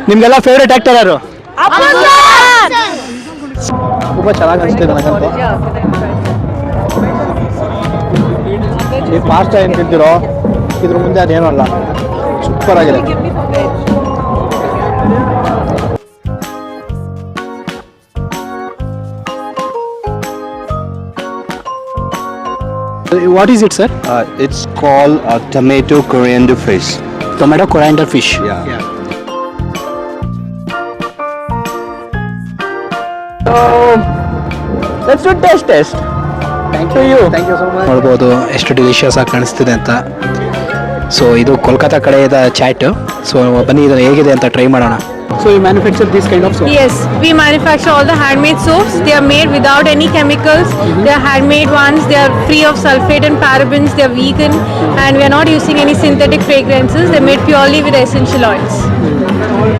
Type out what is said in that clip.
ನಿಮ್ಗೆಲ್ಲ favourite actor ಯಾರು? ತುಂಬ ಚೆನ್ನಾಗಿ ಅನಿಸ್ತಿದೆ ನನಗಂತೂ. ಈ ಪಾಸ್ತಾ ಏನು ತಿಂತಿರೋ ಇದ್ರ ಮುಂದೆ ಅದೇನೂ ಅಲ್ಲ, ಸೂಪರ್ ಆಗಿದೆ. What is it, sir? It's called tomato coriander fish. Tomato coriander fish. Yeah. So, let's do taste. Thank you so much. ನೋಡ್ಬೋದು ಎಷ್ಟು ಡಿಲಿಷಿಯಸ್ ಆಗಿ ಕಾಣಿಸ್ತಿದೆ ಅಂತ. ಸೊ ಇದು ಕೋಲ್ಕತ್ತಾ ಕಡೆಯ ಚಾಟ್. ಸೊ ಬನ್ನಿ ಇದನ್ನು ಹೇಗಿದೆ ಅಂತ ಟ್ರೈ ಮಾಡೋಣ. So you manufacture this kind of soap? Yes, we manufacture all the handmade soaps. They are made without any chemicals. They are handmade ones. They are free of sulfate and parabens. They are vegan, and we are not using any synthetic fragrances. They are made purely with essential oils.